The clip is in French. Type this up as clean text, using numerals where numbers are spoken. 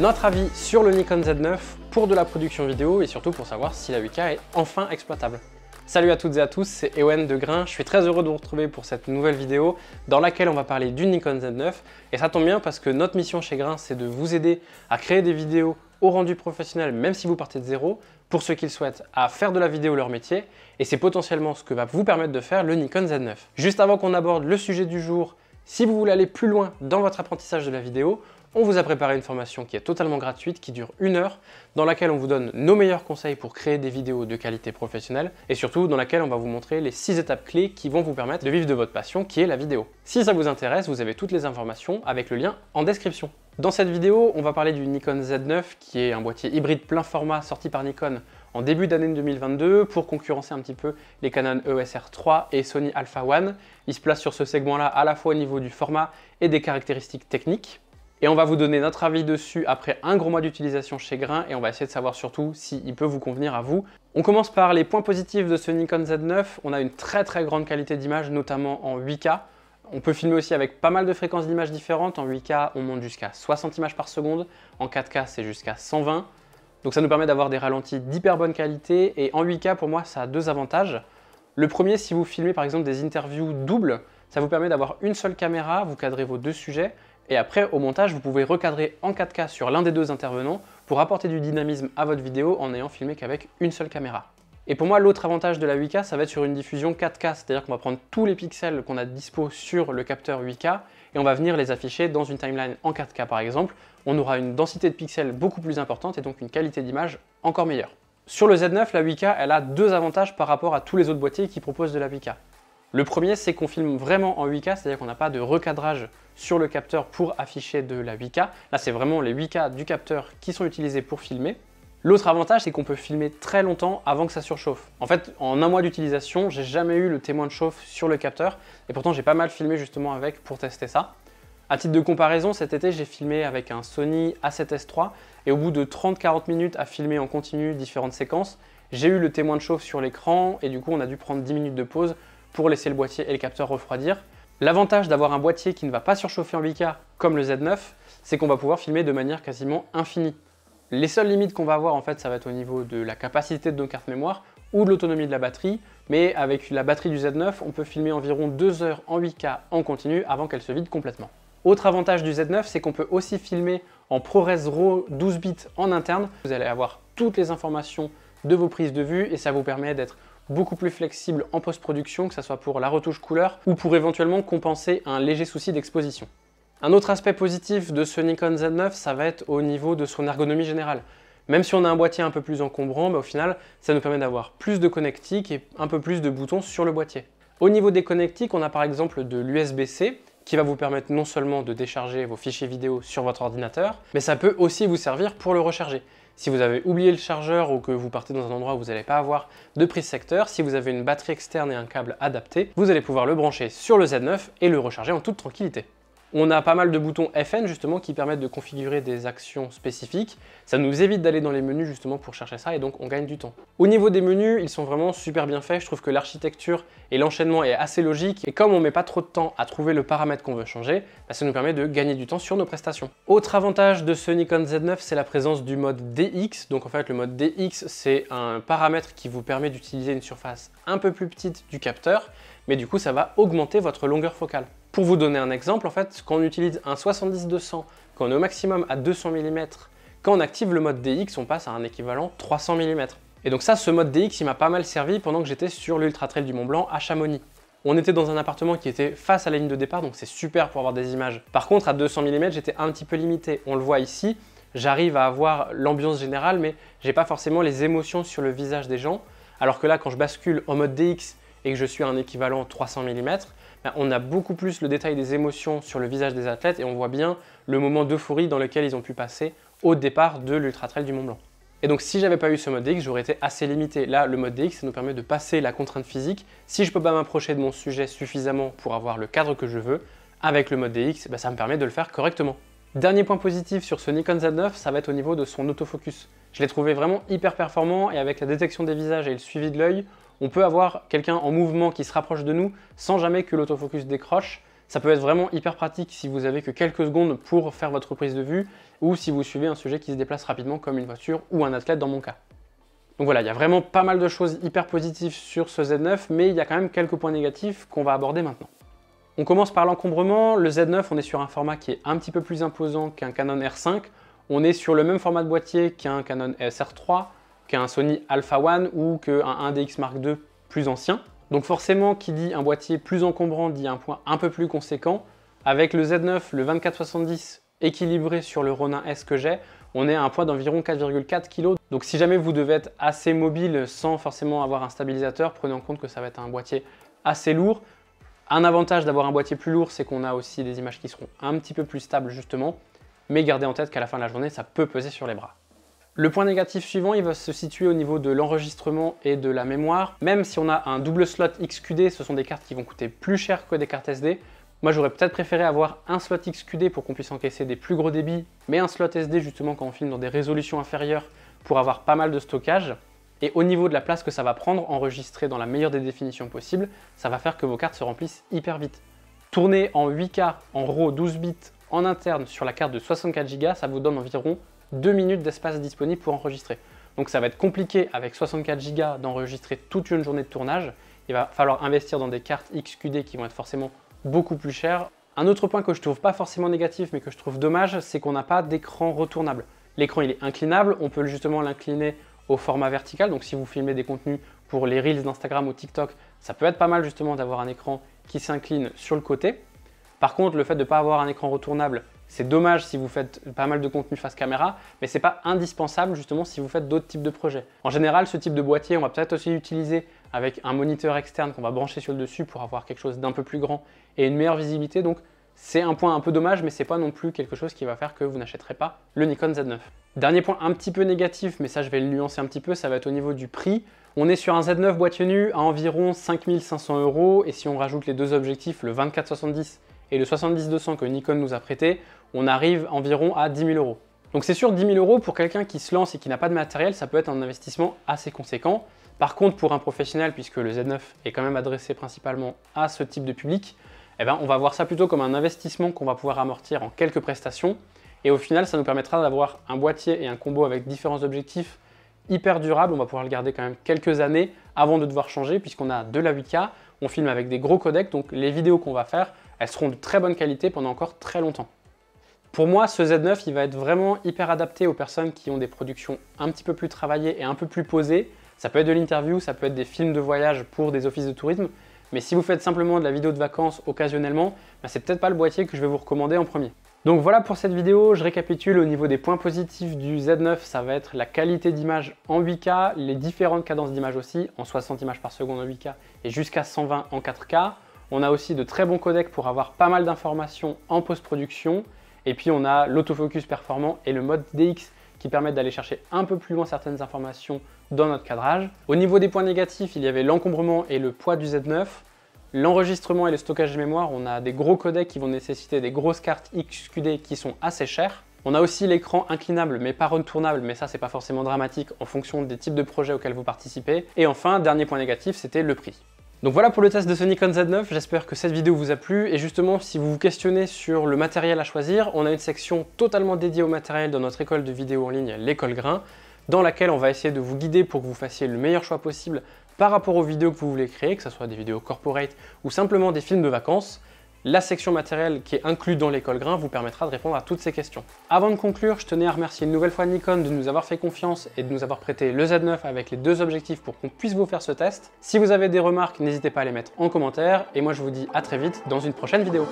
Notre avis sur le Nikon Z9 pour de la production vidéo et surtout pour savoir si la 8K est enfin exploitable. Salut à toutes et à tous, c'est Ewen de Grain. Je suis très heureux de vous retrouver pour cette nouvelle vidéo dans laquelle on va parler du Nikon Z9. Et ça tombe bien parce que notre mission chez Grain, c'est de vous aider à créer des vidéos au rendu professionnel, même si vous partez de zéro, pour ceux qui le souhaitent, à faire de la vidéo leur métier. Et c'est potentiellement ce que va vous permettre de faire le Nikon Z9. Juste avant qu'on aborde le sujet du jour, si vous voulez aller plus loin dans votre apprentissage de la vidéo, on vous a préparé une formation qui est totalement gratuite, qui dure 1 heure, dans laquelle on vous donne nos meilleurs conseils pour créer des vidéos de qualité professionnelle et surtout dans laquelle on va vous montrer les 6 étapes clés qui vont vous permettre de vivre de votre passion qui est la vidéo. Si ça vous intéresse, vous avez toutes les informations avec le lien en description. Dans cette vidéo, on va parler du Nikon Z9 qui est un boîtier hybride plein format sorti par Nikon en début d'année 2022 pour concurrencer un petit peu les Canon EOS R3 et Sony Alpha One. Il se place sur ce segment-là à la fois au niveau du format et des caractéristiques techniques. Et on va vous donner notre avis dessus après un gros mois d'utilisation chez Grain et on va essayer de savoir surtout s'il peut vous convenir à vous. On commence par les points positifs de ce Nikon Z9. On a une très grande qualité d'image, notamment en 8K. On peut filmer aussi avec pas mal de fréquences d'image différentes. En 8K, on monte jusqu'à 60 images par seconde. En 4K, c'est jusqu'à 120. Donc ça nous permet d'avoir des ralentis d'hyper bonne qualité. Et en 8K, pour moi, ça a 2 avantages. Le premier, si vous filmez par exemple des interviews doubles, ça vous permet d'avoir une seule caméra, vous cadrez vos 2 sujets. Et après, au montage, vous pouvez recadrer en 4K sur l'un des 2 intervenants pour apporter du dynamisme à votre vidéo en n'ayant filmé qu'avec une seule caméra. Et pour moi, l'autre avantage de la 8K, ça va être sur une diffusion 4K, c'est-à-dire qu'on va prendre tous les pixels qu'on a dispo sur le capteur 8K et on va venir les afficher dans une timeline en 4K par exemple. On aura une densité de pixels beaucoup plus importante et donc une qualité d'image encore meilleure. Sur le Z9, la 8K, elle a 2 avantages par rapport à tous les autres boîtiers qui proposent de la 8K. Le premier, c'est qu'on filme vraiment en 8K, c'est-à-dire qu'on n'a pas de recadrage sur le capteur pour afficher de la 8K. Là, c'est vraiment les 8K du capteur qui sont utilisés pour filmer. L'autre avantage, c'est qu'on peut filmer très longtemps avant que ça surchauffe. En fait, en 1 mois d'utilisation, j'ai jamais eu le témoin de chauffe sur le capteur et pourtant j'ai pas mal filmé justement avec pour tester ça. À titre de comparaison, cet été, j'ai filmé avec un Sony A7S III et au bout de 30-40 minutes à filmer en continu différentes séquences, j'ai eu le témoin de chauffe sur l'écran et du coup, on a dû prendre 10 minutes de pause pour laisser le boîtier et le capteur refroidir. L'avantage d'avoir un boîtier qui ne va pas surchauffer en 8K comme le Z9, c'est qu'on va pouvoir filmer de manière quasiment infinie. Les seules limites qu'on va avoir en fait, ça va être au niveau de la capacité de nos cartes mémoire ou de l'autonomie de la batterie, mais avec la batterie du Z9, on peut filmer environ 2 heures en 8K en continu avant qu'elle se vide complètement. Autre avantage du Z9, c'est qu'on peut aussi filmer en ProRes RAW 12 bits en interne. Vous allez avoir toutes les informations de vos prises de vue et ça vous permet d'être beaucoup plus flexible en post-production, que ce soit pour la retouche couleur ou pour éventuellement compenser un léger souci d'exposition. Un autre aspect positif de ce Nikon Z9, ça va être au niveau de son ergonomie générale. Même si on a un boîtier un peu plus encombrant, au final, ça nous permet d'avoir plus de connectiques et un peu plus de boutons sur le boîtier. Au niveau des connectiques, on a par exemple de l'USB-C qui va vous permettre non seulement de décharger vos fichiers vidéo sur votre ordinateur, mais ça peut aussi vous servir pour le recharger. Si vous avez oublié le chargeur ou que vous partez dans un endroit où vous n'allez pas avoir de prise secteur, si vous avez une batterie externe et un câble adapté, vous allez pouvoir le brancher sur le Z9 et le recharger en toute tranquillité. On a pas mal de boutons FN justement qui permettent de configurer des actions spécifiques. Ça nous évite d'aller dans les menus justement pour chercher ça et donc on gagne du temps. Au niveau des menus, ils sont vraiment super bien faits. Je trouve que l'architecture et l'enchaînement est assez logique et comme on met pas trop de temps à trouver le paramètre qu'on veut changer, ça nous permet de gagner du temps sur nos prestations. Autre avantage de ce Nikon Z9, c'est la présence du mode DX. Donc en fait le mode DX, c'est un paramètre qui vous permet d'utiliser une surface un peu plus petite du capteur, mais du coup ça va augmenter votre longueur focale. Pour vous donner un exemple, en fait, quand on utilise un 70-200, quand on est au maximum à 200 mm, quand on active le mode DX, on passe à un équivalent 300 mm. Et donc ça, ce mode DX, il m'a pas mal servi pendant que j'étais sur l'Ultra Trail du Mont Blanc à Chamonix. On était dans un appartement qui était face à la ligne de départ, donc c'est super pour avoir des images. Par contre, à 200 mm, j'étais un petit peu limité. On le voit ici, j'arrive à avoir l'ambiance générale, mais j'ai pas forcément les émotions sur le visage des gens. Alors que là, quand je bascule en mode DX et que je suis à un équivalent 300 mm, on a beaucoup plus le détail des émotions sur le visage des athlètes et on voit bien le moment d'euphorie dans lequel ils ont pu passer au départ de l'Ultra Trail du Mont Blanc. Et donc si j'avais pas eu ce mode DX, j'aurais été assez limité. Là, le mode DX, ça nous permet de passer la contrainte physique. Si je peux pas m'approcher de mon sujet suffisamment pour avoir le cadre que je veux, avec le mode DX, ça me permet de le faire correctement. Dernier point positif sur ce Nikon Z9, ça va être au niveau de son autofocus. Je l'ai trouvé vraiment hyper performant et avec la détection des visages et le suivi de l'œil, on peut avoir quelqu'un en mouvement qui se rapproche de nous sans jamais que l'autofocus décroche. Ça peut être vraiment hyper pratique si vous avez que quelques secondes pour faire votre prise de vue ou si vous suivez un sujet qui se déplace rapidement comme une voiture ou un athlète dans mon cas. Donc voilà, il y a vraiment pas mal de choses hyper positives sur ce Z9, mais il y a quand même quelques points négatifs qu'on va aborder maintenant. On commence par l'encombrement. Le Z9, on est sur un format qui est un petit peu plus imposant qu'un Canon R5. On est sur le même format de boîtier qu'un Canon EOS R3, qu'un Sony Alpha One ou qu'un 1DX Mark II plus ancien. Donc forcément, qui dit un boîtier plus encombrant dit un point un peu plus conséquent. Avec le Z9, le 24-70 équilibré sur le Ronin S que j'ai, on est à un poids d'environ 4,4 kg. Donc si jamais vous devez être assez mobile sans forcément avoir un stabilisateur, prenez en compte que ça va être un boîtier assez lourd. Un avantage d'avoir un boîtier plus lourd, c'est qu'on a aussi des images qui seront un petit peu plus stables justement, mais gardez en tête qu'à la fin de la journée, ça peut peser sur les bras. Le point négatif suivant, il va se situer au niveau de l'enregistrement et de la mémoire. Même si on a un double slot XQD, ce sont des cartes qui vont coûter plus cher que des cartes SD. Moi, j'aurais peut-être préféré avoir un slot XQD pour qu'on puisse encaisser des plus gros débits, mais un slot SD justement quand on filme dans des résolutions inférieures pour avoir pas mal de stockage. Et au niveau de la place que ça va prendre, enregistré dans la meilleure des définitions possibles, ça va faire que vos cartes se remplissent hyper vite. Tourner en 8K, en RAW 12 bits, en interne sur la carte de 64 Go, ça vous donne environ 2 minutes d'espace disponible pour enregistrer. Donc ça va être compliqué avec 64 Go d'enregistrer toute une journée de tournage. Il va falloir investir dans des cartes XQD qui vont être forcément beaucoup plus chères. Un autre point que je trouve pas forcément négatif mais que je trouve dommage, c'est qu'on n'a pas d'écran retournable. L'écran il est inclinable, on peut justement l'incliner au format vertical. Donc si vous filmez des contenus pour les Reels d'Instagram ou TikTok, ça peut être pas mal justement d'avoir un écran qui s'incline sur le côté. Par contre, le fait de ne pas avoir un écran retournable, c'est dommage si vous faites pas mal de contenu face caméra, mais c'est pas indispensable justement si vous faites d'autres types de projets. En général, ce type de boîtier, on va peut-être aussi l'utiliser avec un moniteur externe qu'on va brancher sur le dessus pour avoir quelque chose d'un peu plus grand et une meilleure visibilité. Donc c'est un point un peu dommage, mais c'est pas non plus quelque chose qui va faire que vous n'achèterez pas le Nikon Z9. Dernier point un petit peu négatif, mais ça je vais le nuancer un petit peu, ça va être au niveau du prix. On est sur un Z9 boîtier nu à environ 5 500 € et si on rajoute les deux objectifs, le 24-70 et le 70-200 que Nikon nous a prêté, on arrive environ à 10 000 €. Donc c'est sûr, 10 000 € pour quelqu'un qui se lance et qui n'a pas de matériel, ça peut être un investissement assez conséquent. Par contre, pour un professionnel, puisque le Z9 est quand même adressé principalement à ce type de public, eh ben, on va voir ça plutôt comme un investissement qu'on va pouvoir amortir en quelques prestations. Et au final, ça nous permettra d'avoir un boîtier et un combo avec différents objectifs hyper durable. On va pouvoir le garder quand même quelques années avant de devoir changer puisqu'on a de la 8K, on filme avec des gros codecs, donc les vidéos qu'on va faire, elles seront de très bonne qualité pendant encore très longtemps. Pour moi, ce Z9, il va être vraiment hyper adapté aux personnes qui ont des productions un petit peu plus travaillées et un peu plus posées. Ça peut être de l'interview, ça peut être des films de voyage pour des offices de tourisme, mais si vous faites simplement de la vidéo de vacances occasionnellement, c'est peut-être pas le boîtier que je vais vous recommander en premier. Donc voilà pour cette vidéo, je récapitule au niveau des points positifs du Z9, ça va être la qualité d'image en 8K, les différentes cadences d'image aussi, en 60 images par seconde en 8K et jusqu'à 120 en 4K. On a aussi de très bons codecs pour avoir pas mal d'informations en post-production. Et puis on a l'autofocus performant et le mode DX qui permettent d'aller chercher un peu plus loin certaines informations dans notre cadrage. Au niveau des points négatifs, il y avait l'encombrement et le poids du Z9. L'enregistrement et le stockage de mémoire, on a des gros codecs qui vont nécessiter des grosses cartes XQD qui sont assez chères. On a aussi l'écran inclinable mais pas retournable, mais ça c'est pas forcément dramatique en fonction des types de projets auxquels vous participez. Et enfin, dernier point négatif, c'était le prix. Donc voilà pour le test de ce Nikon Z9, j'espère que cette vidéo vous a plu et justement si vous vous questionnez sur le matériel à choisir, on a une section totalement dédiée au matériel dans notre école de vidéo en ligne, l'école Grain, dans laquelle on va essayer de vous guider pour que vous fassiez le meilleur choix possible par rapport aux vidéos que vous voulez créer, que ce soit des vidéos corporate ou simplement des films de vacances. La section matériel qui est inclue dans l'école Grain vous permettra de répondre à toutes ces questions. Avant de conclure, je tenais à remercier une nouvelle fois Nikon de nous avoir fait confiance et de nous avoir prêté le Z9 avec les deux objectifs pour qu'on puisse vous faire ce test. Si vous avez des remarques, n'hésitez pas à les mettre en commentaire et moi je vous dis à très vite dans une prochaine vidéo.